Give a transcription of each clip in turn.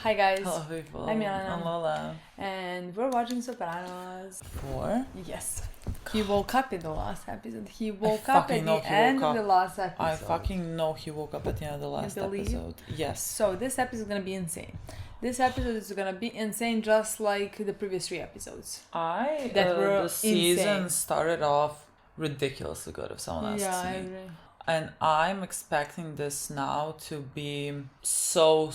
Hi guys. Hello people. I'm Milena. I'm Lola. And we're watching Sopranos. 4? Yes. He woke up in the last episode. He woke up at the end of the last episode. I fucking know he woke up at the end of the last episode. Yes. So this episode is gonna be insane. This episode is gonna be insane, just like the previous 3 episodes. The season started off ridiculously good, if someone asks me. I agree. And I'm expecting this now to be so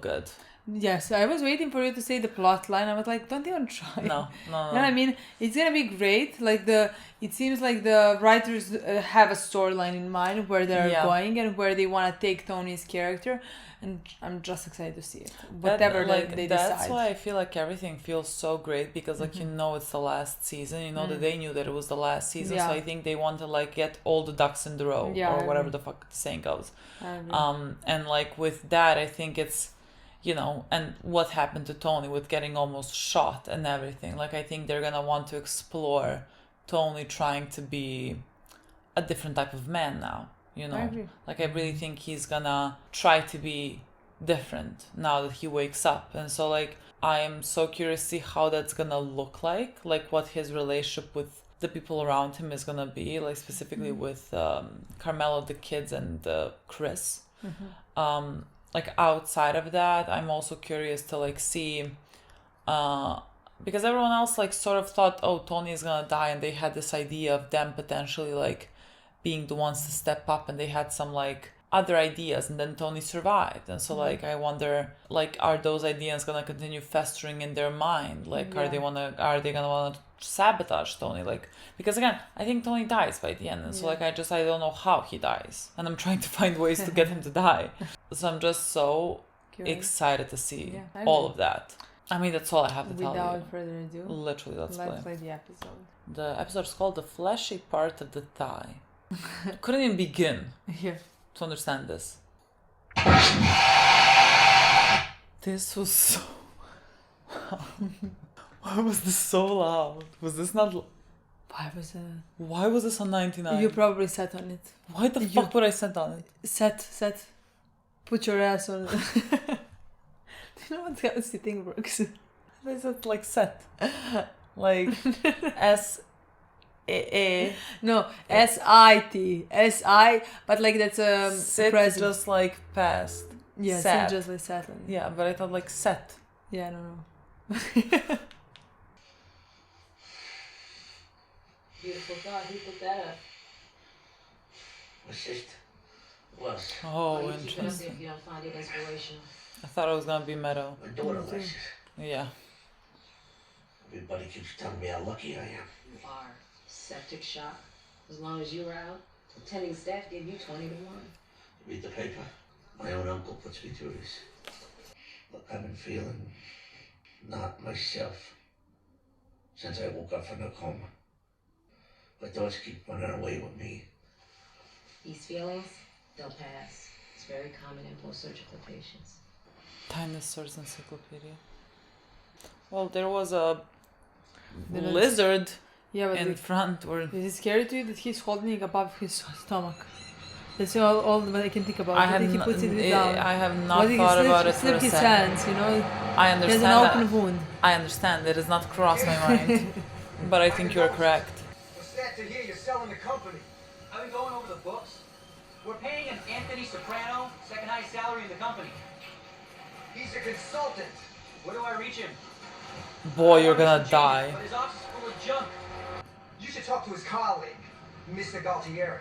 good. Yes, I was waiting for you to say the plot line. I was like, don't even try. No. And I mean, it's gonna be great. It seems like the writers have a storyline in mind where they're going and where they want to take Tony's character, and I'm just excited to see it. Whatever they decide. That's why I feel like everything feels so great because it's the last season. You know that they knew that it was the last season, so I think they want to get all the ducks in the row or whatever the fuck the saying goes. And with that, I think it's. And what happened to Tony with getting almost shot and everything. I think they're gonna want to explore Tony trying to be a different type of man now, I agree. I really think he's gonna try to be different now that he wakes up. And so, I am so curious to see how that's gonna look like what his relationship with the people around him is gonna be, specifically with Carmelo, the kids, and Chris. Outside of that, I'm also curious to see because everyone else sort of thought, oh, Tony is gonna die, and they had this idea of them potentially being the ones to step up, and they had some other ideas, and then Tony survived. And so I wonder are those ideas gonna continue festering in their mind? Are they gonna want to sabotage Tony? Because again, I think Tony dies by the end, and so I don't know how he dies, and I'm trying to find ways to get him to die. So I'm just so excited to see all of that. I mean, that's all I have to tell you. Without further ado, literally, let's play the episode. The episode is called "The Fleshy Part of the Thigh." Couldn't even begin to understand this. This was so. Why was this so loud? Was this not? Why was this on 99? You probably sat on it. Why the fuck would I sit on it? Set. Put your ass on it. Do you know how sitting works? Is it set? S-A-A. No, S-I-T. S-I, but that's sit present. Just past. Yeah, sat. Sit just sat on it. Yeah, but I thought set. Yeah, no. Beautiful thought. He put that up. Assist. Was. Oh, interesting. If you don't find it inspirational. I thought it was gonna be metal. My daughter likes it. Yeah. Everybody keeps telling me how lucky I am. You are. Septic shock. As long as you were out, attending staff gave you 20 to 1. Read the paper. My own uncle puts me through this. Look, I've been feeling not myself since I woke up from the coma. My thoughts keep running away with me. These feelings, they'll pass. It's very common in post-surgical patients. Dinosaurs Encyclopedia. Well, there was a lizard in front. Is it scary to you that he's holding it above his stomach? That's all that I can think about. I have he puts it down. I have not thought about it for a his second. hands, I understand There's an open wound. I understand. It has not crossed my mind. But I think you're correct. We're sad to hear you're selling the company. I've been going over the books. We're paying an Anthony Soprano second highest salary in the company. He's a consultant. Where do I reach him? Boy, you're gonna die. But his office is full of junk. You should talk to his colleague, Mr. Galtieri.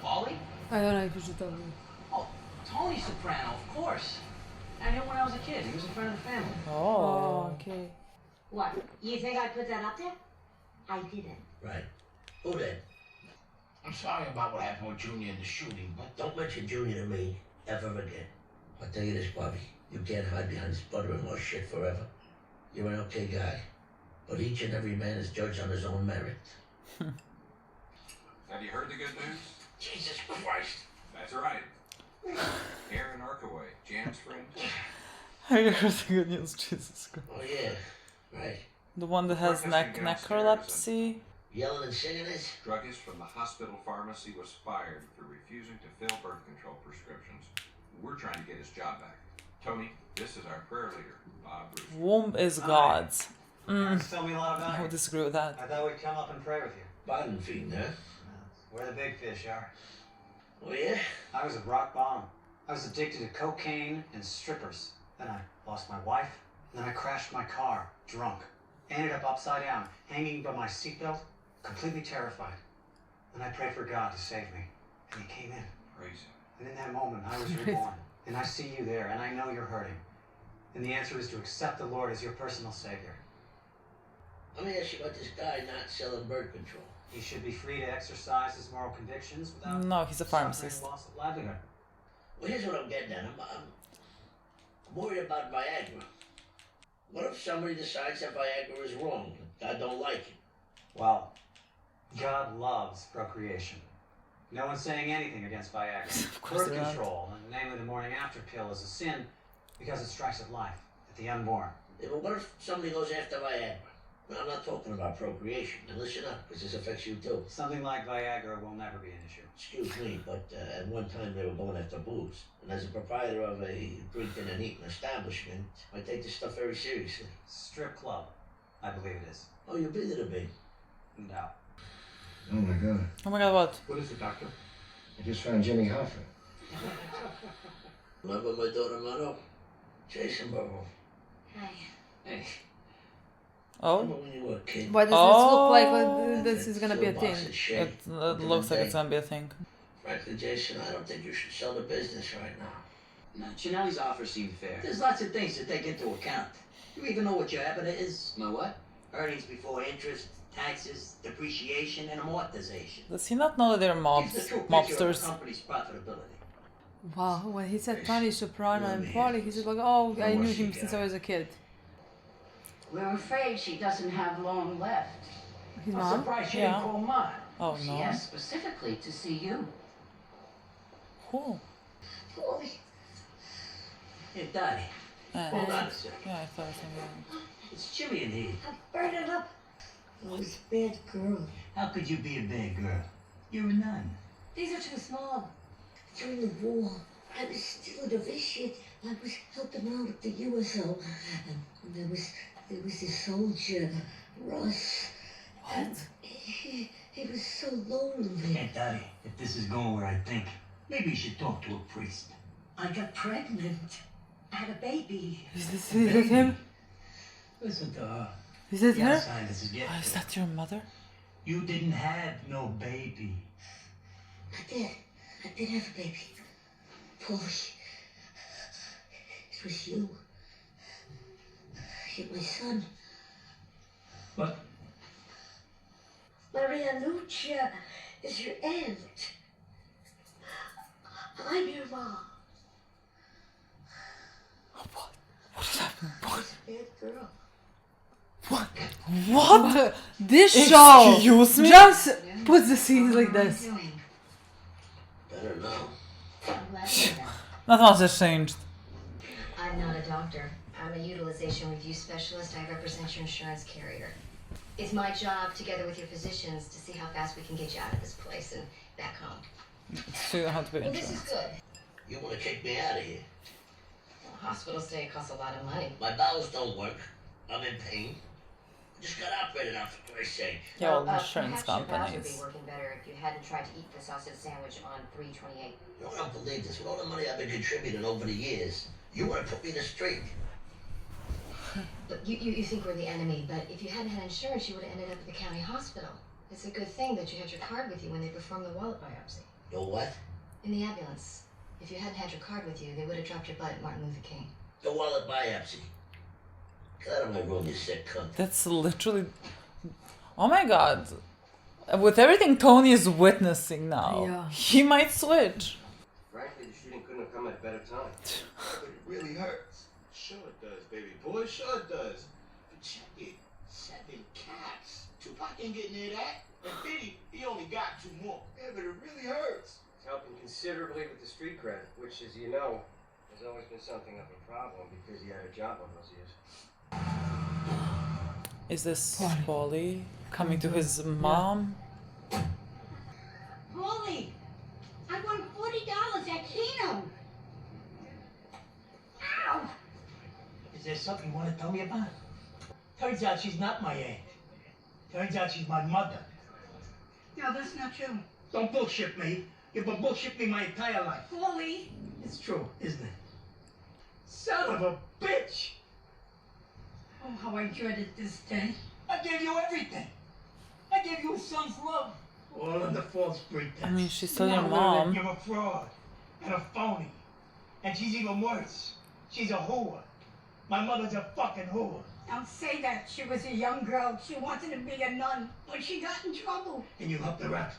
Paulie? I don't know if you should tell me. Oh, Tony Soprano, of course. I knew him when I was a kid. He was a friend of the family. Oh. Okay. What? You think I put that up there? I didn't. Right. Who then? I'm sorry about what happened with Junior in the shooting, but Don't mention Junior to me ever again. I'll tell you this, Bobby. You can't hide behind this brother-in-law shit forever. You're an okay guy. But each and every man is judged on his own merit. Have you heard the good news? Jesus Christ. That's right. Aaron Arkaway, Jan's friend. I heard the good news, Jesus Christ. Oh, yeah. Right. The one that has necrolepsy. Yelling and singing it? Druggist from the hospital pharmacy was fired for refusing to fill birth control prescriptions. We're trying to get his job back. Tony, this is our prayer leader, Bob Bruce. Womb is God's. Parents tell me a lot about I you. would disagree with that. I thought we'd come up and pray with you. Bottom feeding, huh? Where the big fish are. Oh, yeah? I was at rock bottom. I was addicted to cocaine and strippers. Then I lost my wife. Then I crashed my car, drunk. Ended up upside down, hanging by my seatbelt, completely terrified. Then I prayed for God to save me. And he came in. Praise him. And in that moment, I was reborn. And I see you there, and I know you're hurting. And the answer is to accept the Lord as your personal savior. Let me ask you about this guy not selling birth control. He should be free to exercise his moral convictions without No, he's a suffering pharmacist. loss of livelihood. Well, here's what I'm getting at. I'm worried about Viagra. What if somebody decides that Viagra is wrong? God don't like it. Well, God loves procreation. No one's saying anything against Viagra. course Birth they're not. control, and namely the morning after pill, is a sin because it strikes at life, at the unborn. Yeah, but what if somebody goes after Viagra? Well, I'm not talking about procreation. And listen up, because this affects you too. Something like Viagra will never be an issue. Excuse me, but at one time they were going after booze. And as a proprietor of a drinking and eating establishment, I take this stuff very seriously. Strip club, I believe it is. Oh, you've been to the big? No. Oh my God. Oh my god, what? What is it, Doctor? I just found Jimmy Hoffa. Remember my daughter Mano? Jason Burrow. Hi. Hey. Oh? Remember when you were a kid? Why does this look like this is gonna be a thing? It looks like it's gonna be a thing. Frankly, Jason, I don't think you should sell the business right now. No, Chinelli's offer seemed fair. There's lots of things to take into account. You even know what your EBITDA is? My what? Earnings before interest, taxes, depreciation, and amortization. Does he not know that they're Gives the true picture of the mobsters? company's profitability. Wow, when he said Tony Soprano and Paulie, he said like, oh, I knew him since I was a kid. We're afraid she doesn't have long left. His I'm mom? surprised she Yeah. didn't call mine. Oh She no. asked specifically to see you. Cool. Paulie. Hey, Daddy. Hold on a second. Yeah, I thought it was It's Jimmy in here. Burn it up. I was a bad girl. How could you be a bad girl? You're a nun. These are too small. During the war, I was still a novitiate. I was helping out at the USO. And there was this soldier, Russ. What? He was so lonely. Hey, Daddy, if this is going where I think, maybe you should talk to a priest. I got pregnant. I had a baby. Is that him? Listen to her. Is that The her? outside this is getting Oh, is that your mother? You didn't have no baby. I did have a baby. Paulie. It was you. You're my son. What? Maria Lucia is your aunt. I'm your mom. What is happening? I was a bad girl. What? This show Excuse me? just puts the scenes like this. Better know. I'm glad to hear that. Not much has changed. I'm not a doctor. I'm a utilization review specialist. I represent your insurance carrier. It's my job, together with your physicians, to see how fast we can get you out of this place and back home. So you don't have to pay Well, this is insurance. good. You want to kick me out of here? Well, hospital stay costs a lot of money. My bowels don't work. I'm in pain. I just got operated on, for Christ's sake. Yeah, all Well, insurance perhaps your bowels would companies. be working better if you hadn't tried to eat the sausage sandwich on 328. You know, I don't believe this. With all the money I've been contributing over the years, you want to put me in the street. Look, you think we're the enemy, but if you hadn't had insurance, you would have ended up at the county hospital. It's a good thing that you had your card with you when they performed the wallet biopsy. Your what? In the ambulance. If you hadn't had your card with you, they would have dropped your butt at Martin Luther King. The wallet biopsy. Get out of my room, you sick cunt. That's literally. Oh my god. With everything Tony is witnessing now, Yeah. he might switch. Frankly, the shooting couldn't have come at a better time. But it really hurts. Sure it does, baby boy. Sure it does. But check it. 7 cats. Tupac ain't getting near that. And Biddy, he only got 2 more. Yeah, but it really hurts. It's helping considerably with the street cred, which, as you know, has always been something of a problem because he had a job all those years. Is this Paulie coming to his mom? Paulie, I won $40 at Keno. Ow! Is there something you want to tell me about? Turns out she's not my aunt. Turns out she's my mother. No, that's not true. Don't bullshit me. You've been bullshit me my entire life. Paulie. It's true, isn't it? Son of a bitch! Oh, how I dreaded this day. I gave you everything. I gave you a son's love. All under false pretense. I mean, she's still your mom. You're a fraud and a phony. And she's even worse. She's a whore. My mother's a fucking whore. Don't say that. She was a young girl. She wanted to be a nun, but she got in trouble. And you helped her out.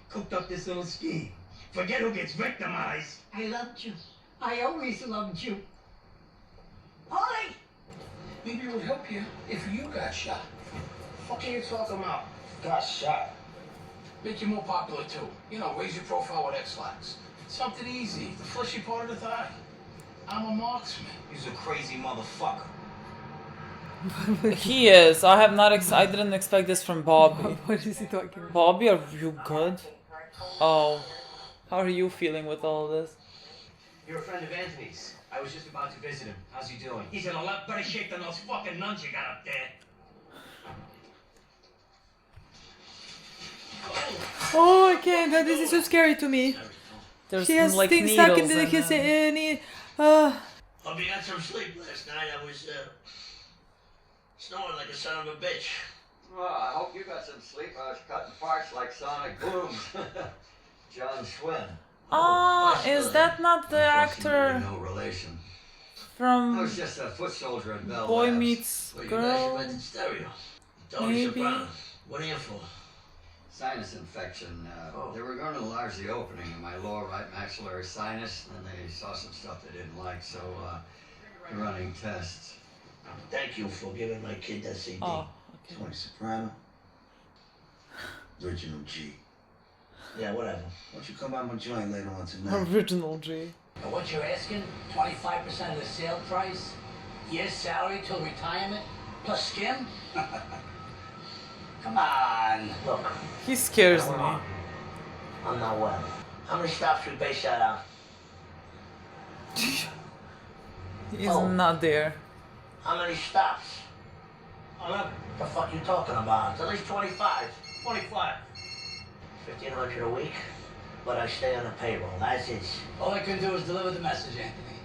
Cooked up this little scheme. Forget who gets victimized. I loved you. I always loved you. Paulie! Maybe it would help you if you got shot. What are you talking about? Got shot. Make you more popular too. You know, raise your profile with X-Lax. Something easy, the fleshy part of the thigh. I'm a marksman. He's a crazy motherfucker. He is. I have not. I didn't expect this from Bobby. What is he talking about? Bobby, are you good? Oh, how are you feeling with all this? You're a friend of Anthony's. I was just about to visit him. How's he doing? He's in a lot better shape than those fucking nuns you got up there. Oh, I can't. This is so scary to me. There's She has like things stuck into needles his knee. Hope you got some sleep last night. I was, snoring like a son of a bitch. Well, I hope you got some sleep. I was cutting parts like sonic booms. John Schwinn. Is that not the actor No relation. I from was just a foot soldier at Bell Boy Labs. Meets Well, you Girl? guys invented stereo. Tony Maybe. Sopranos. What are you for? Sinus infection. They were going to enlarge the opening in my lower right maxillary sinus, and then they saw some stuff they didn't like, so they're running tests. Thank you for giving my kid that CD. Oh, okay. Tony Soprano. Original G. Yeah, whatever. Why don't you come by my joint later on tonight? Original G. And what you're asking? 25% of the sale price? Year's salary till retirement? Plus skim? Come on. Look, He scares me. I'm not well. How many stops we base that on? He's not there. How many stops? 11. The fuck you talking about? It's at least 25. 25. 1,500 a week, but I stay on the payroll. That's it. All I can do is deliver the message, Anthony.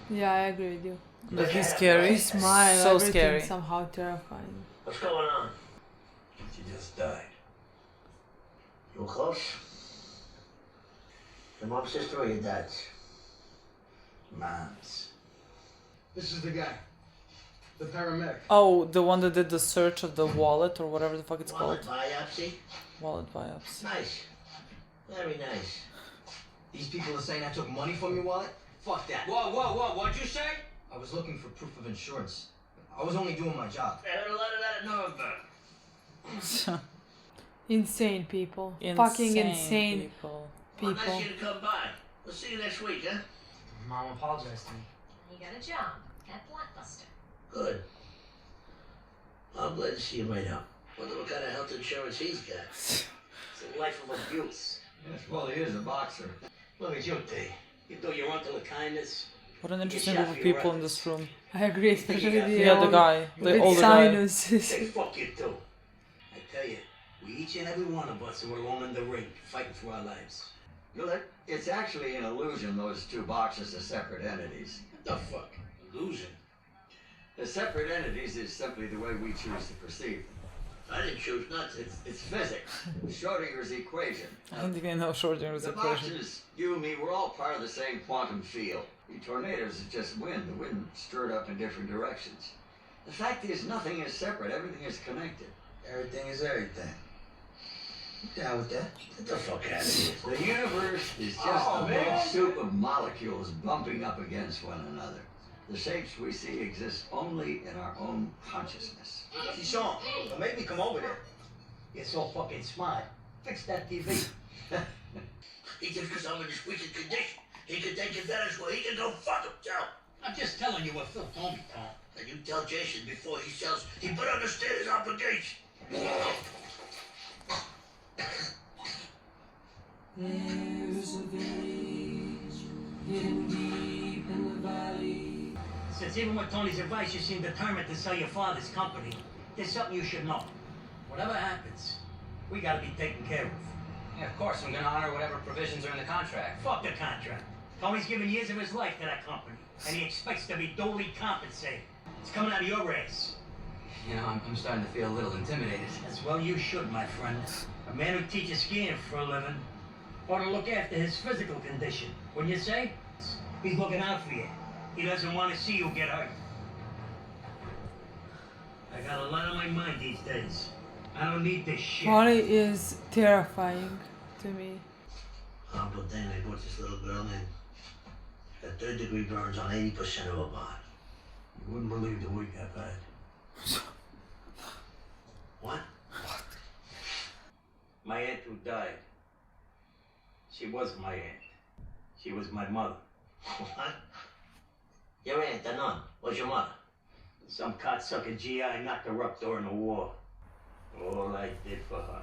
Yeah, I agree with you. But he's scary. His smile, So everything scary. somehow terrifying. What's going on? She just died. You were close? Your mom's sister or your dad's? Mom's. This is the guy. The paramedic. Oh, the one that did the search of the wallet or whatever the fuck it's Wallet called. biopsy? Wallet biopsy. Nice. Very nice. These people are saying I took money from your wallet? Fuck that. Whoa, what'd you say? I was looking for proof of insurance. I was only doing my job. I heard a lot of that at Nuremberg. Insane people. Insane Fucking insane people. Well, nice of you to come by. We'll see you next week, huh? Mom apologized to me. You got a job at Blockbuster. Good. I'm glad to see you made up. Wonder what kind of health insurance he's got. It's a life of abuse. Yes, well, he is a boxer. Look at you, T. You do your uncle a kindness. What an interesting group of people in this room. I agree, especially the Yeah, the guy, the older guy. sinuses. Hey, fuck you too. I tell you, we each and every one of us are alone in the ring, fighting for our lives. Well, it's actually an illusion those two boxers are separate entities. What the fuck? Illusion? The separate entities is simply the way we choose to perceive them. I didn't choose not to. It's physics. Schrodinger's equation. I don't even know Schrodinger's The equation. boxers, you and me, we're all part of the same quantum field. The tornadoes is just wind. The wind stirred up in different directions. The fact is, nothing is separate. Everything is connected. Everything is everything. You down with that? Get the fuck out of here. The universe is just a big soup of molecules bumping up against one another. The shapes we see exist only in our own consciousness. Sean, well, make me come over there. You're so fucking smart. Fix that TV. He thinks because I'm in this wicked condition, he can take advantage. Well, he can go fuck himself. I'm just telling you what Phil told me, Tom. And you tell Jason before he sells, he better understand his obligation. There's a village hidden deep in the valley. Since even with Tony's advice you seem determined to sell your father's company, there's something you should know. Whatever happens, we gotta be taken care of. Yeah, of course. I'm gonna honor whatever provisions are in the contract. Fuck the contract. Tony's given years of his life to that company, and he expects to be duly compensated. It's coming out of your ass. You know, I'm starting to feel a little intimidated. As well you should, my friend. A man who teaches skiing for a living ought to look after his physical condition. Wouldn't you say? He's looking out for you. He doesn't want to see you get hurt. I got a lot on my mind these days. I don't need this shit. Paulie is terrifying to me. Uncle Dan, they brought this little girl in. Got third-degree burns on 80% of her body. You wouldn't believe the week I've had. What? My aunt who died. She was my aunt. She was my mother. What? Your aunt, the nun, was your mother? Some cocksucker GI knocked her up during the war. All I did for her.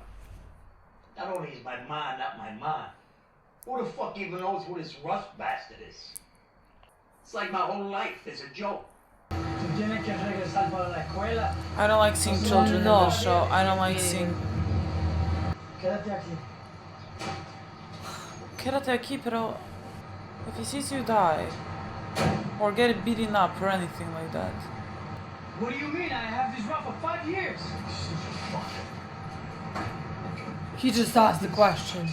Not only is my ma not my ma, who the fuck even knows who this Russ bastard is? It's like my whole life is a joke. I don't like seeing children in the show. I don't like seeing... Quédate aquí, pero if he sees you die, or get beaten up or anything like that. What do you mean? I have this run for 5 years. He just asked the question.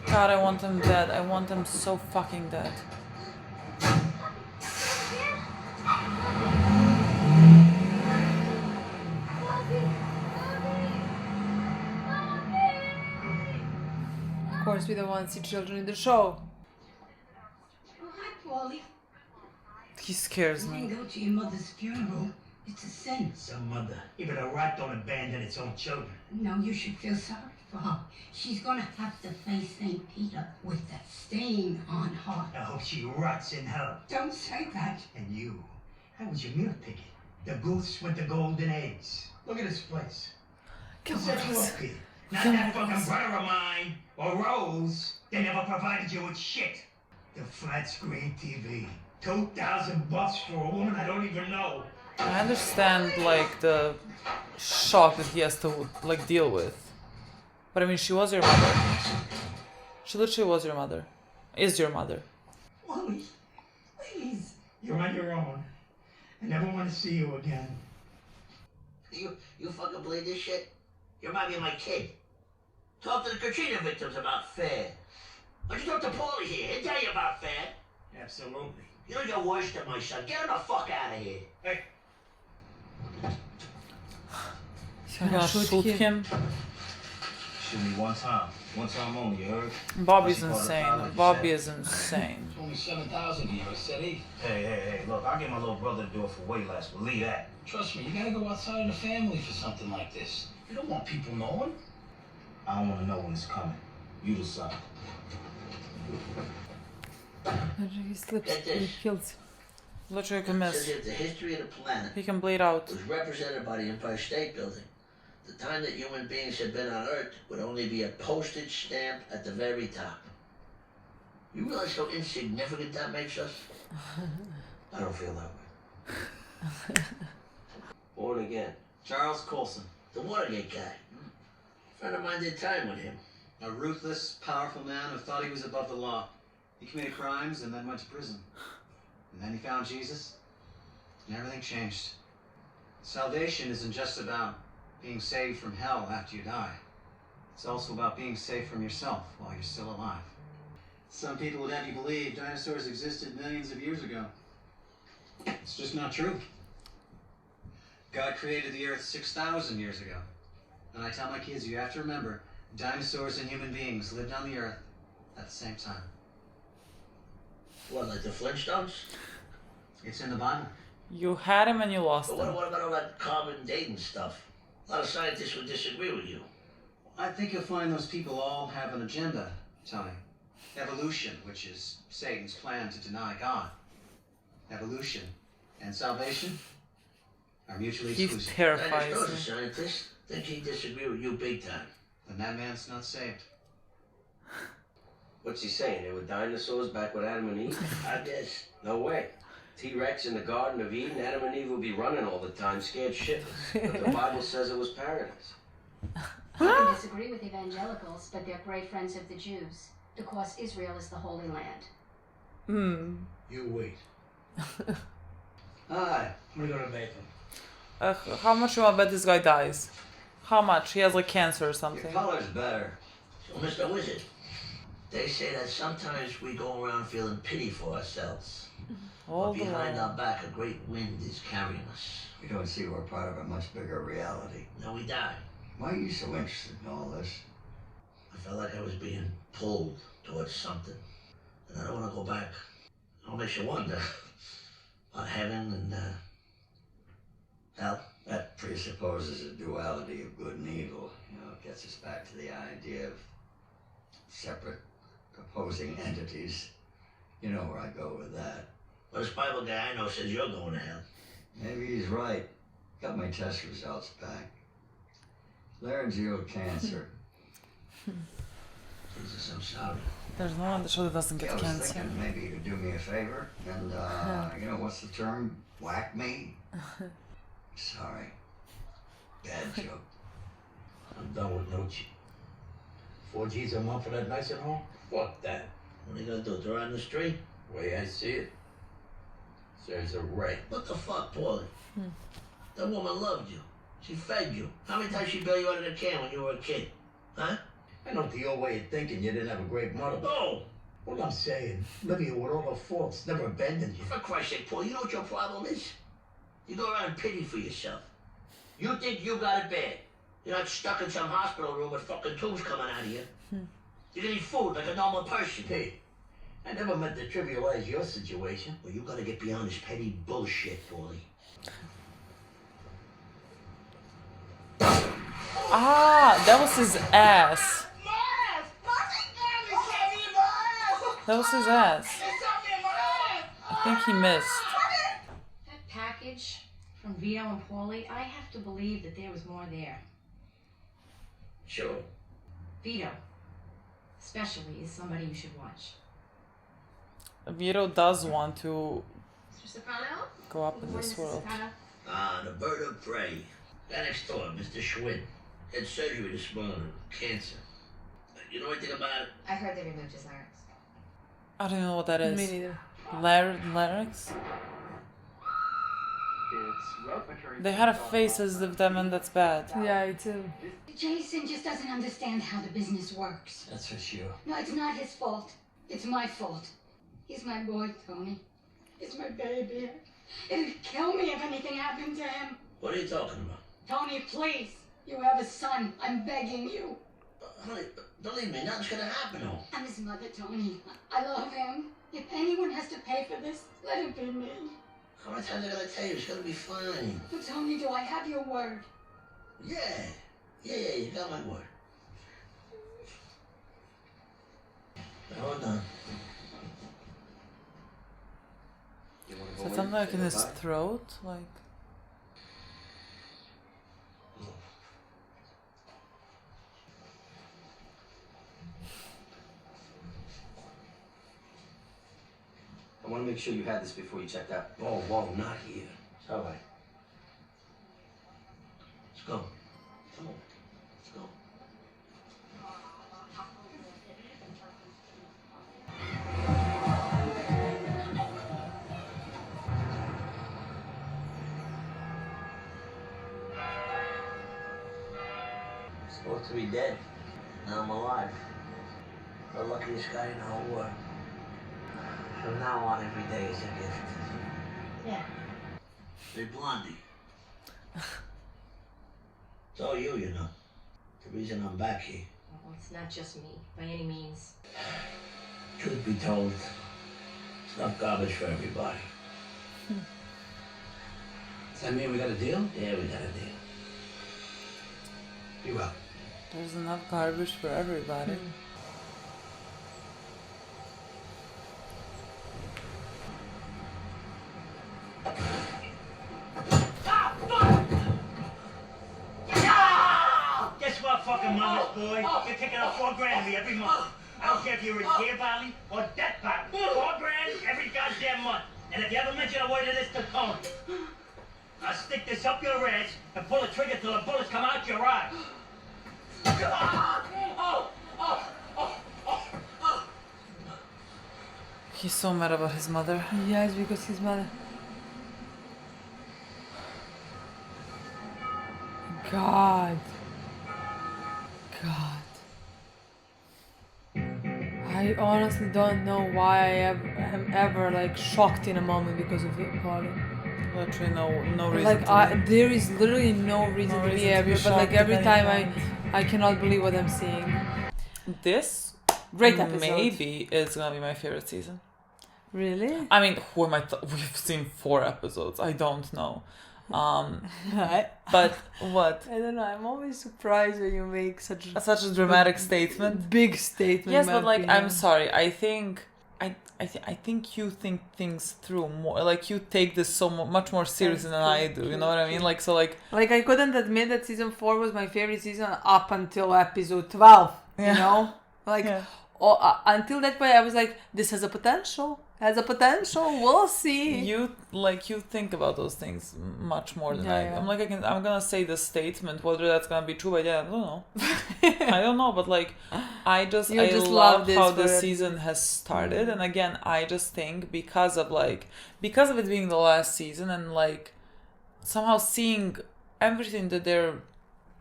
God, I want them dead. I want them so fucking dead. Of course, we don't want to see children in the show. Oh, hi, Paulie. He scares I me. didn't go to your mother's funeral. It's a sin. Some mother. Even a rat don't abandon its own children. No, you should feel sorry for her. She's gonna have to face St. Peter with that stain on her. I hope she rots in hell. Don't say that. And you, how was your meal ticket? The goose with the golden eggs. Look at this place. Who set you up here? Not that fucking brother of mine or Rose. They never provided you with shit. The flat screen TV. $2,000 for a woman I don't even know. I understand, like, the shock that he has to, like, deal with. But I mean, she was your mother. She literally was your mother. Is your mother. Paulie, please. You're on your own. I never want to see you again. You fucking believe this shit? You remind me of my kid. Talk to the Katrina victims about fair. Why don't you talk to Paulie here? He'll tell you about fair. Absolutely. You don't get worse than my son. Get him the fuck out of here. Hey. You're gonna shoot him? Shoot me one time. One time only, you heard? Bobby's insane. Bobby is insane. It's only 7,000 here. I said 8. Hey, look, I'll get my little brother to do it for way less. Believe that. Trust me, you gotta go outside of the family for something like this. You don't want people knowing. I don't want to know when it's coming. You decide. He slips and he kills. Literally can miss. The history of the planet He can bleed out. was represented by the Empire State Building. The time that human beings had been on Earth would only be a postage stamp at the very top. You realize how insignificant that makes us? I don't feel that way. Born again. Charles Colson. The Watergate guy. A friend of mine did time with him. A ruthless, powerful man who thought he was above the law. He committed crimes and then went to prison. And then he found Jesus, and everything changed. Salvation isn't just about being saved from hell after you die. It's also about being saved from yourself while you're still alive. Some people would have you believe dinosaurs existed millions of years ago. It's just not true. God created the earth 6,000 years ago. And I tell my kids, you have to remember, dinosaurs and human beings lived on the earth at the same time. What, like the Flintstones? It's in the Bible. You had him and you lost But him. what about all that carbon dating stuff? A lot of scientists would disagree with you. I think you'll find those people all have an agenda, Tony. Evolution, which is Satan's plan to deny God. Evolution and salvation are mutually exclusive. He terrifies Dinosaurs me. a scientist. Think he'd disagree with you big time. Then that man's not saved. What's he saying? There were dinosaurs back with Adam and Eve? I guess. No way. T-Rex in the Garden of Eden, Adam and Eve will be running all the time, scared shitless. But the Bible says it was paradise. I can disagree with evangelicals, but they're great friends of the Jews, because Israel is the Holy Land. You wait. Hi. I'm gonna go to the bathroom. How much you want to bet this guy dies? How much? He has like cancer or something. Your color's better. So, Mr. Wizard, they say that sometimes we go around feeling pity for ourselves. But behind our back, a great wind is carrying us. We don't see we're part of a much bigger reality. Now we die. Why are you so interested in all this? I felt like I was being pulled towards something. And I don't want to go back. It all makes you wonder about heaven and hell. That presupposes a duality of good and evil. You know, it gets us back to the idea of separate, opposing entities. You know where I go with that. Well, this Bible guy I know says you're going to hell. Maybe he's right. Got my test results back. Laryngeal cancer. Jesus, I'm sorry. There's no one that show doesn't get I was cancer. thinking maybe you could do me a favor and, you know, what's the term? Whack me? Sorry. Bad joke. I'm done with Nucci. 4 G's a month for that nursing home? Fuck that. What are you gonna do, throw it on the street? Way I see it, serves a right. What the fuck, Paulie? That woman loved you. She fed you. How many times she bailed you out of the can when you were a kid? Huh? I know to your way of thinking you didn't have a great mother. No! What I'm saying, Livia, with all her faults, never abandoned you. For Christ's sake, Paul, you know what your problem is? You go around and pity for yourself. You think you got it bad. You're not stuck in some hospital room with fucking tubes coming out of you. You can eat food like a normal person. Hey, I never meant to trivialize your situation. Well, you gotta get beyond this petty bullshit, Paulie. Ah, that was his ass. That was his ass. I think he missed. That package from Vito and Paulie, I have to believe that there was more there. Sure. Vito, especially, is somebody you should watch. Vito does want to Mr. Soprano? go up in this world. Ah, the bird of prey. Guy next door, Mr. Schwinn. Had surgery this morning. Cancer. You know anything about it? I heard they removed his larynx. I don't know what that is. Me neither. Larynx? They had a face as if that meant that's bad. Yeah, it's a... Jason just doesn't understand how the business works. That's for sure. No, it's not his fault. It's my fault. He's my boy, Tony. He's my baby. It'd kill me if anything happened to him. What are you talking about? Tony, please. You have a son. I'm begging you. Honey, believe me, nothing's gonna happen to him. I'm his mother, Tony. I love him. If anyone has to pay for this, let it be me. How many times I gotta tell you it's gonna be fine? But Tony, do I have your word? Yeah, you got my word. Now, hold on. Is that something like in his throat? Like... I want to make sure you had this before you checked out. Whoa, not here. It's all right. Let's go. Come on. Let's go. Supposed to be dead. Now I'm alive. The luckiest guy in the whole world. From now on, every day is a gift. Yeah. Hey, Blondie. It's all you know. The reason I'm back here. Well, it's not just me, by any means. Truth be told, it's enough garbage for everybody. Does that mean we got a deal? Yeah, we got a deal. You up? There's enough garbage for everybody. Guess what, fucking mama's boy? You're taking out $4 grand of me every month. I don't care if you're in care, Paulie, or death, Paulie. 4 grand every goddamn month. And if you ever mention a word of this to Tony, I'll stick this up your ass and pull the trigger till the bullets come out your eye. He's so mad about his mother. Yes, because his mother. God. I honestly don't know why I am ever like shocked in a moment because of it, Paulie. Literally no reason. Like there is literally no reason to be ever, but like every time I cannot believe what I'm seeing. This great episode. Maybe is gonna be my favorite season. Really? I mean, who am I? We've seen 4 episodes. I don't know. But what? I don't know. I'm always surprised when you make such a dramatic statement. Big statement. Yes, but like I'm sorry. I think you think things through more. Like you take this so much more seriously than I do. You know what I mean? Like so like I couldn't admit that season 4 was my favorite season up until episode 12. You know, until that point I was like, this has a potential. We'll see. You think about those things much more than I do. I'm like I'm gonna say the statement, whether that's gonna be true, but I don't know. I don't know, but like I love how the season has started, and again I just think because of it being the last season and like somehow seeing everything that they're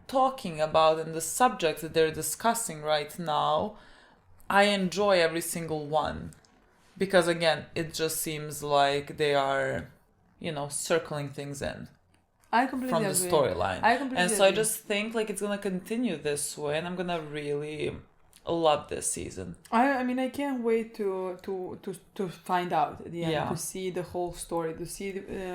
talking about and the subjects that they're discussing right now, I enjoy every single one. Because again, it just seems like they are, circling things in. I completely agree. From the storyline. And so I just think like it's gonna continue this way, and I'm gonna really love this season. I mean, I can't wait to find out at the end, to see the whole story, to see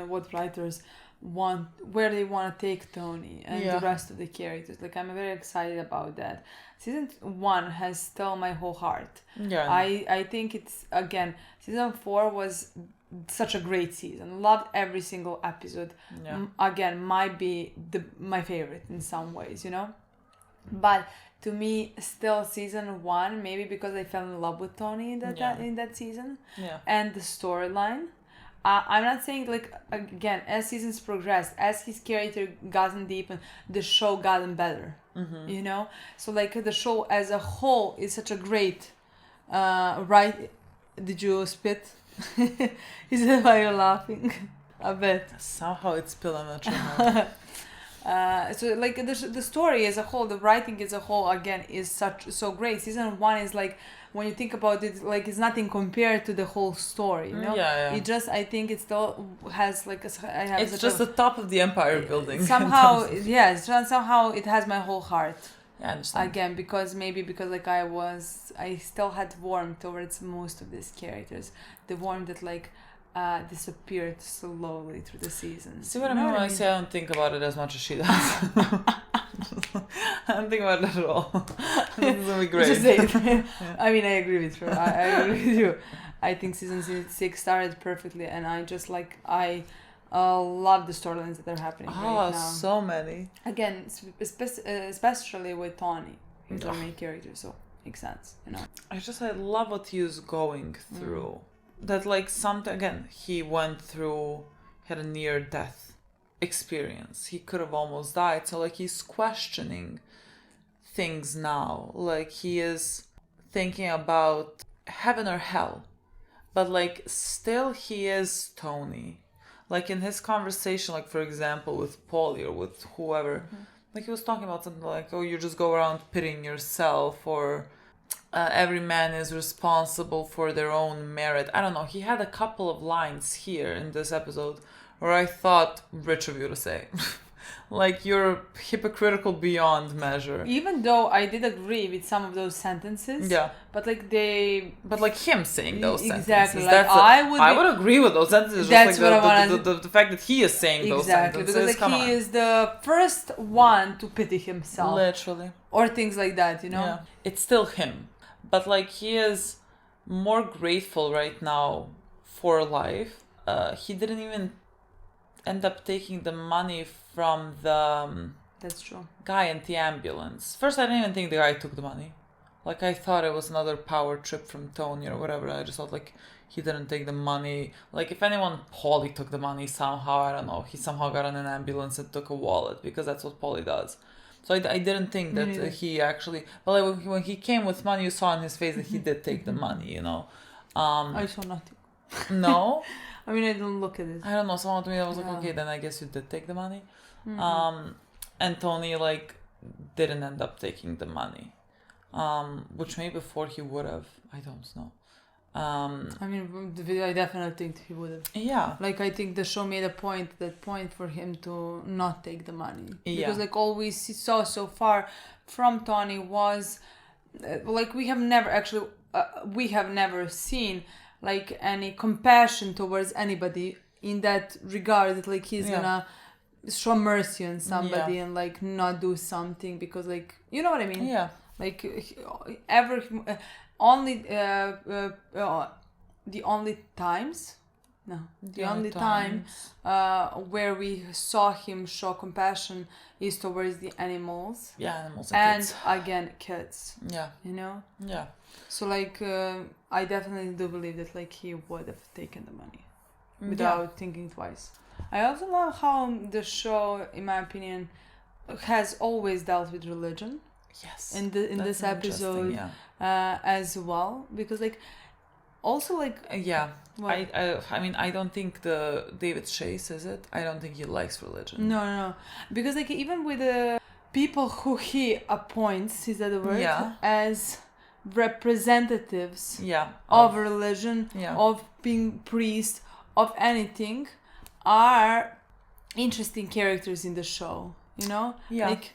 what writers want, where they want to take Tony and the rest of the characters. Like I'm very excited about that. Season 1 has still my whole heart. I think it's, again, season 4 was such a great season. Loved every single episode. Again, might be my favorite in some ways, but to me still season 1, maybe because I fell in love with Tony in that season and the storyline. I'm not saying like, again, as seasons progressed, as his character gotten deepened, the show gotten better. So like the show as a whole is such a great right. Did you spit? Is that why you're laughing? A bit. Somehow it's spilled, I'm not sure. So like the story as a whole, the writing as a whole, again, is so great. Season 1 is like, when you think about it, like it's nothing compared to the whole story, It just, I think it still has like it's just the top of the empire building. Somehow, somehow it has my whole heart. Yeah, I understand. Again, because like I still had warmth towards most of these characters. The warmth that like disappeared slowly through the seasons. See what I mean when I say I don't think about it as much as she does. I don't think about it at all. This is gonna be great. Just say it. I mean, I agree with her. I agree with you. I think season 6 started perfectly, and I just like love the storylines that are happening right now. So many. Again, especially with Tony, who's our main character, so makes sense, I love what he was going through. That like he went through, had a near death experience. He could have almost died. So like he's questioning things now. Like he is thinking about heaven or hell. But like still he is Tony. Like in his conversation, like for example with Paulie or with whoever, like he was talking about something like, you just go around pitying yourself, or every man is responsible for their own merit. I don't know. He had a couple of lines here in this episode where I thought, rich of you to say. Like, you're hypocritical beyond measure. Even though I did agree with some of those sentences. Yeah. But like him saying those exactly, sentences. Like I would agree with those sentences. That's just like what the fact that he is saying those sentences. Because like he is the first one to pity himself. Literally. Or things like that, Yeah. It's still him. But like he is more grateful right now for life. He didn't even end up taking the money from the that's true. guy in the ambulance. First, I didn't even think the guy took the money. Like, I thought it was another power trip from Tony or whatever. I just thought, like, he didn't take the money. Like, if anyone, Paulie took the money somehow, I don't know. He somehow got in an ambulance and took a wallet, because that's what Paulie does. So I didn't think that he actually... But like, when he came with money, you saw in his face that he did take the money, you know. I saw nothing. No? I mean, I don't look at it. I don't know. Someone told me, I was like, okay, then I guess you did take the money. And Tony, like, didn't end up taking the money. Which maybe before he would have. I don't know. I mean, I definitely think he would have. Yeah. Like, I think the show made a point for him to not take the money. Yeah. Because, like, all we saw so far from Tony was, like, we have never seen, like, any compassion towards anybody in that regard. That, like, he's gonna show mercy on somebody and, like, not do something because, like, you know what I mean? Yeah. Like, the only times where we saw him show compassion is towards the animals. Yeah, animals and kids. Again, kids. Yeah. You know? Yeah. So, like, I definitely do believe that, like, he would have taken the money without thinking twice. I also love how the show, in my opinion, has always dealt with religion. Yes. In this episode, as well, because, like, also, like, I mean, I don't think David Chase, is it? I don't think he likes religion. No, because, like, even with the people who he appoints, is that the word? Yeah. As representatives. Yeah. Of religion. Yeah. Of being priests, of anything, are interesting characters in the show. You know. Yeah. Like,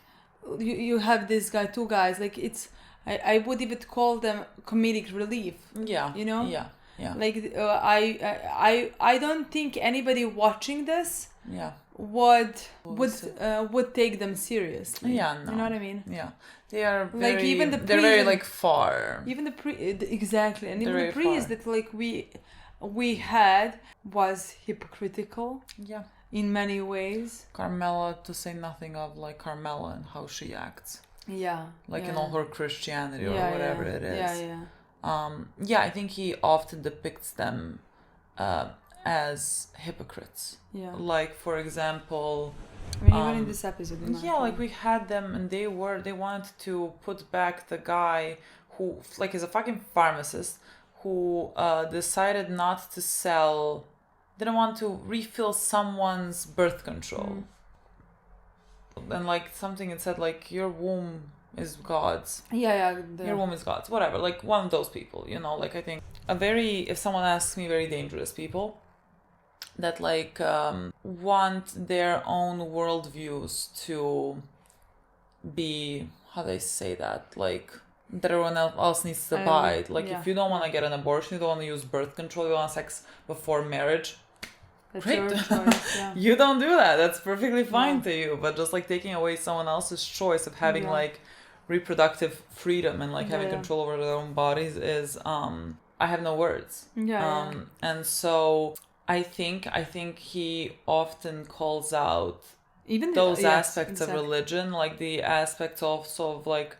you have this guy, two guys. Like, it's. I would even call them comedic relief. Yeah. You know? Yeah. Yeah. Like, I don't think anybody watching this would take them seriously. Yeah, no. You know what I mean? Yeah. They are very, like, even they're very, like, far. Even exactly. And even they're the priest that, like, we had was hypocritical. Yeah. In many ways. Carmela, to say nothing of, like, Carmela and how she acts. Yeah. Like, in all her Christianity or whatever it is. Yeah. I think he often depicts them as hypocrites. Yeah. Like, for example... I mean, even in this episode. Like, we had them and they wanted to put back the guy who, like, is a fucking pharmacist who decided not to sell... Didn't want to refill someone's birth control. And, like, something it said, like, your womb is God's. Yeah. Your womb is God's. Whatever. Like, one of those people, you know? Like, I think if someone asks me, very dangerous people that, like, want their own worldviews to be, how do they say that? Like, that everyone else needs to abide. Like, if you don't want to get an abortion, you don't want to use birth control, you want sex before marriage, that's great. Your choice, You don't do that. That's perfectly fine to you. But just, like, taking away someone else's choice of having like reproductive freedom and, like, having control over their own bodies is I have no words. And so I think he often calls out even those aspects of religion, like the aspects also of, like,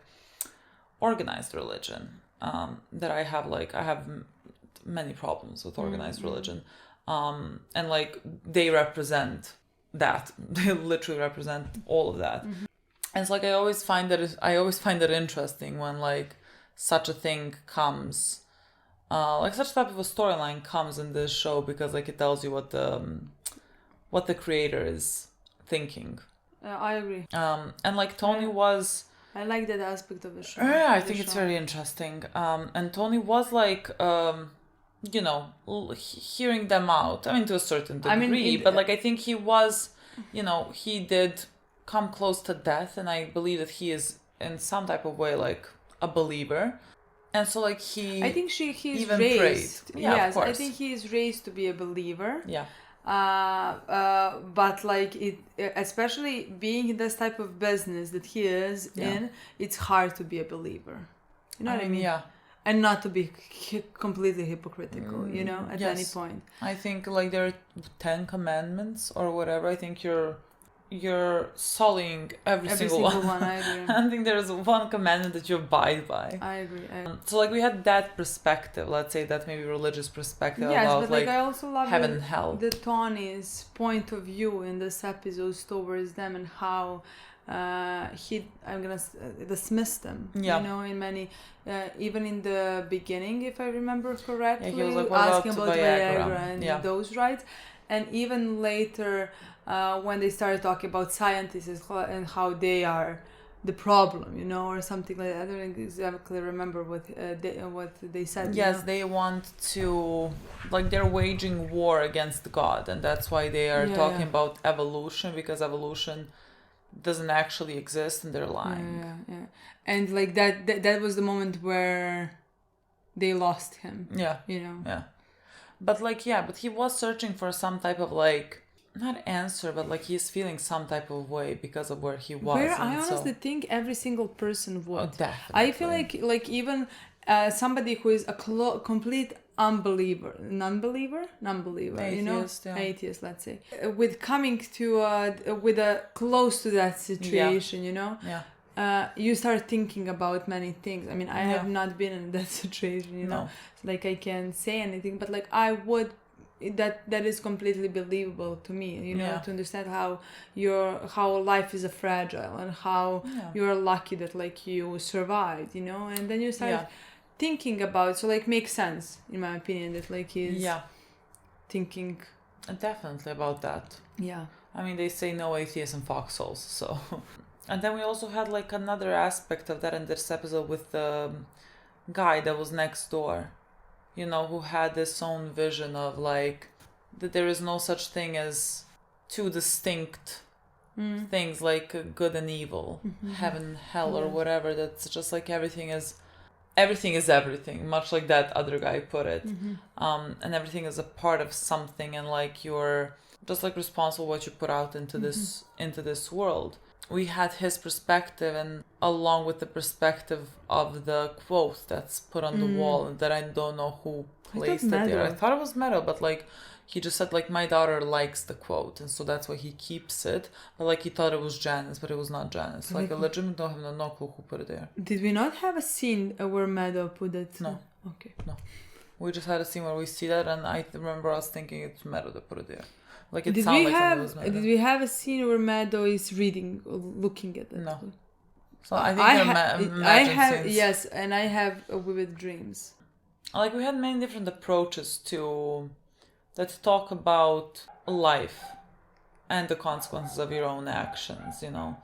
organized religion, that I have many problems with organized religion. And, like, they represent that. They literally represent all of that. And it's like I always find it interesting when, like, such a thing comes, like such type of a storyline comes in this show, because, like, it tells you what the creator is thinking. I agree. And, like, Tony was. I like that aspect of the show. Yeah, I think it's very interesting. And Tony was, like, you know, hearing them out. I mean, to a certain degree, but, like, I think he was, you know, he did come close to death, and I believe that he is in some type of way, like, a believer. And so, like, I think he's even raised. Prayed. Yeah, yes, I think he is raised to be a believer. Yeah. But, like, it, especially being in this type of business that he is in, it's hard to be a believer. You know what I mean? Yeah. And not to be completely hypocritical, you know, at any point. I think, like, there are 10 commandments or whatever. I think you're you're sullying every single one. I agree. I think there's one commandment that you abide by. I agree. So like we had that perspective, let's say that maybe religious perspective about but like I also love heaven and hell. The Tony's point of view in this episode towards them and how dismissed them. Yeah. You know, in many, even in the beginning, if I remember correctly, he was like, asking about Viagra and yeah. those rights, and even later. When they started talking about scientists and how they are the problem, you know, or something like that. I don't exactly remember what they said. Yes, they want to, like, they're waging war against God, and that's why they are talking about evolution, because evolution doesn't actually exist, and they're lying. Yeah. And like that was the moment where they lost him. Yeah. You know. Yeah. But he was searching for some type of like, not answer, but like he's feeling some type of way because of where he was. Where I honestly think every single person would. Oh, definitely. I feel like even somebody who is a complete non-believer, atheist, atheist, let's say, with coming to with a close to that situation, you know. Yeah. You start thinking about many things. I mean, I have not been in that situation, you know. Like I can't say anything, but like I would. That is completely believable to me, you know, to understand how life is a fragile and how you're lucky that like you survived, you know, and then you start thinking about, so like makes sense in my opinion that like he's thinking definitely about that. Yeah. I mean, they say no atheists in foxholes, so. And then we also had like another aspect of that in this episode with the guy that was next door. You know, who had this own vision of like that there is no such thing as two distinct things like good and evil, heaven, hell, or whatever. That's just like everything is everything, much like that other guy put it. And everything is a part of something, and like you're just like responsible what you put out into this world. We had his perspective, and along with the perspective of the quote that's put on the wall, and that I don't know who placed it there. I thought it was Meadow, but like he just said like my daughter likes the quote, and so that's why he keeps it. But like he thought it was Janice, but it was not Janice. Like I legitimately don't have no clue who put it there. Did we not have a scene where Meadow put it? No. Okay. No. We just had a scene where we see that, and I remember us thinking it's Meadow that put it there. Like it did sounded we like have? it was Did we have a scene where Meadow is looking at it? No. So I think I have scenes. Yes, and I have vivid dreams. Like we had many different approaches that talk about life and the consequences of your own actions. You know.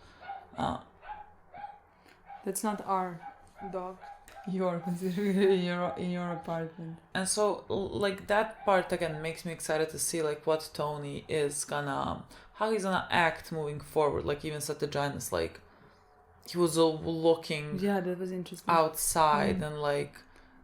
That's not our dog. You're considering in your apartment. And so like that part again makes me excited to see like what Tony is how he's gonna act moving forward. Like even said to Janice, like he was looking that was interesting outside and like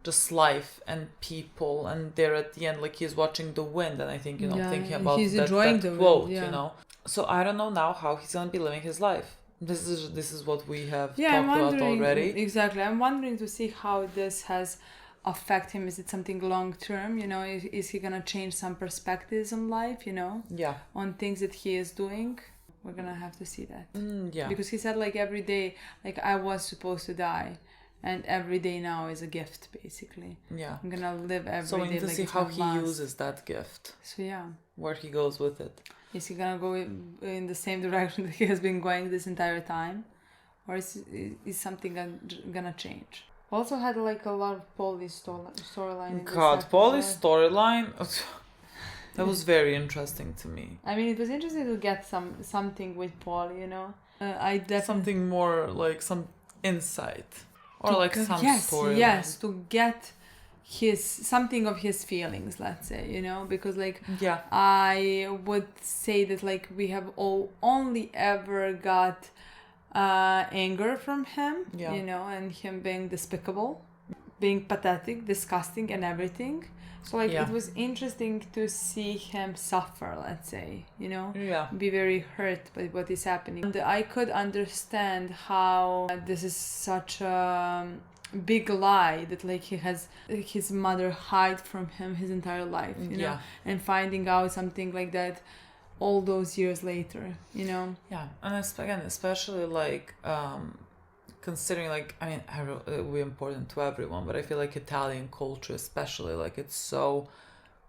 just life and people, and there at the end like he's watching the wind, and I think thinking about that quote, you know. So I don't know now how he's gonna be living his life. This is what we have talked about already. Exactly. I'm wondering to see how this has affect him. Is it something long term? You know, is he gonna change some perspectives on life? You know, on things that he is doing. We're gonna have to see that. Because he said like every day, like I was supposed to die, and every day now is a gift basically. Yeah, I'm gonna live every day. So we need to see how he uses that gift. So where he goes with it. Is he gonna go in the same direction that he has been going this entire time, or is something gonna change? Also had like a lot of Paulie storyline. God, Paulie's storyline, that was very interesting to me. I mean, it was interesting to get something with Paulie, you know. I definitely something more like some insight or like some storyline. Yes, to get something of his feelings, let's say, you know, because like I would say that like we have only ever got anger from him, you know, and him being despicable, being pathetic, disgusting, and everything. So like it was interesting to see him suffer, let's say, you know, be very hurt by what is happening. And I could understand how this is such a big lie that like he has his mother hide from him his entire life, you know, and finding out something like that all those years later, you know? Yeah, and again, especially like considering, like, I mean, it will be important to everyone, but I feel like Italian culture especially, like, it's so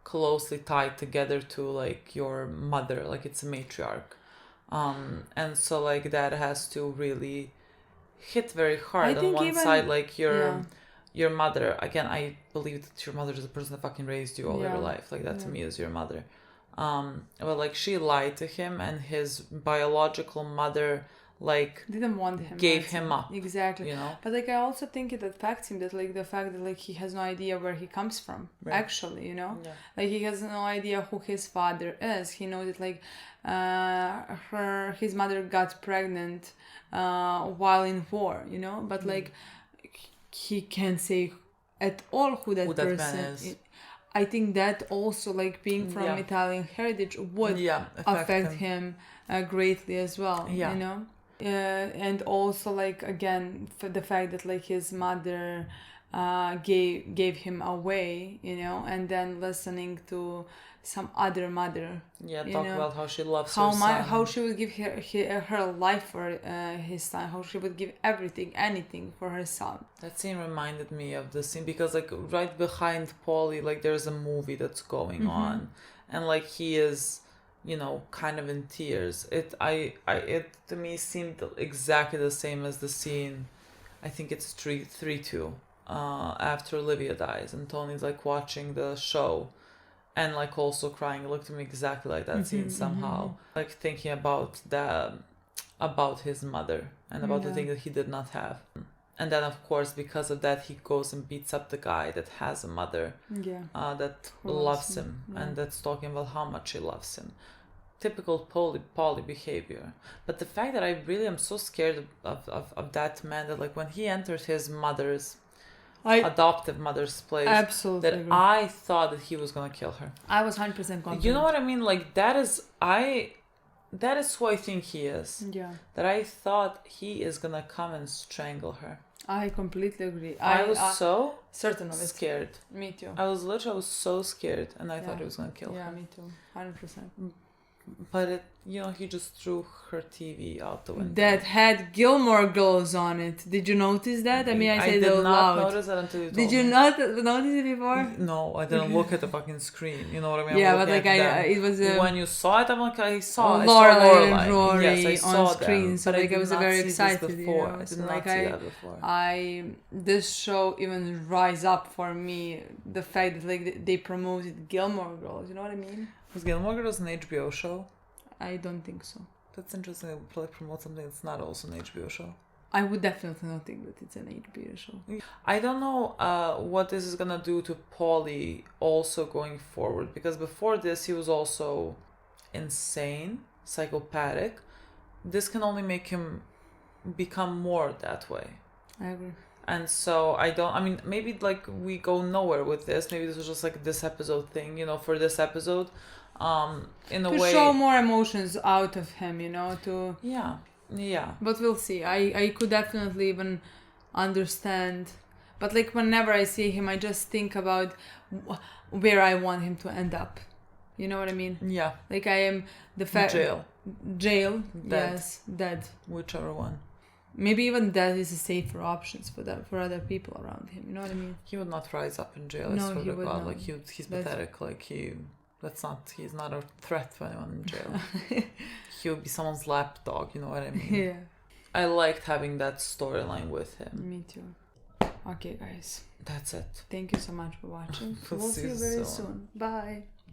closely tied together to like your mother, like it's a matriarch, and so like that has to really hit very hard. On one side, like your mother, again, I believe that your mother is the person that fucking raised you all your life, like that to me is your mother, but like she lied to him, and his biological mother like didn't want him, gave him up, exactly, you know. But like I also think it affects him, that like the fact that like he has no idea where he comes from, actually, you know. Like he has no idea who his father is. He knows that like his mother got pregnant while in war, you know, but like he can't say at all who that person is. I think that also, like being from Italian heritage, would affect him greatly as well, you know. And also like again for the fact that like his mother gave him away, you know, and then listening to some other mother talk about how she loves her son, how she would give her life for his son, how she would give anything for her son. That scene reminded me of the scene because like right behind Paulie, like there's a movie that's going on, and like he is, you know, kind of in tears. It to me seemed exactly the same as the scene, I think it's 3-2 after Olivia dies and Tony's like watching the show and like also crying. It looked to me exactly like that scene somehow, like thinking about his mother and about the thing that he did not have. And then of course because of that he goes and beats up the guy that has a mother that loves him and that's talking about how much she loves him. Typical Paulie behavior. But the fact that I really am so scared of that man, that like when he entered his adoptive mother's place, absolutely that agree. I thought that he was gonna kill her. I was 100% confident. You know what I mean? Like that is who I think he is. Yeah. That I thought he is gonna come and strangle her. I completely agree. I was so certain of it. Scared. Me too. I was so scared, and I thought he was gonna kill her. Yeah, me too. 100%. But it, you know, he just threw her TV out the window. That had Gilmore Girls on it. Did you notice that? I mean, I said it out loud. I did not notice that until you told me. Did you not notice it before? No, I didn't look at the fucking screen. You know what I mean? Yeah, but like it was when you saw it, I'm like, I saw Lorelai and Rory yes, I saw on screen. So like I was very excited. Before. You know? I did not see that before. This show even rise up for me. The fact that like they promoted Gilmore Girls. You know what I mean? Was Gilmore Girls an HBO show? I don't think so. That's interesting. They would promote something that's not also an HBO show. I would definitely not think that it's an HBO show. I don't know what this is gonna do to Paulie also going forward, because before this he was also insane, psychopathic. This can only make him become more that way. I agree. And so maybe like we go nowhere with this. Maybe this was just like this episode thing, you know, for this episode. In a way, show more emotions out of him, you know, to yeah. But we'll see. I could definitely even understand, but like whenever I see him, I just think about where I want him to end up. You know what I mean? Yeah. Like I am jail. Dead. Yes, dead. Whichever one. Maybe even that is a safer options for other people around him. You know what I mean? He would not rise up in jail. No, he would not. Like he's pathetic. Like he's not a threat to anyone in jail. He would be someone's lapdog, you know what I mean? Yeah. I liked having that storyline with him. Me too. Okay, guys. That's it. Thank you so much for watching. We'll see you very soon. Bye.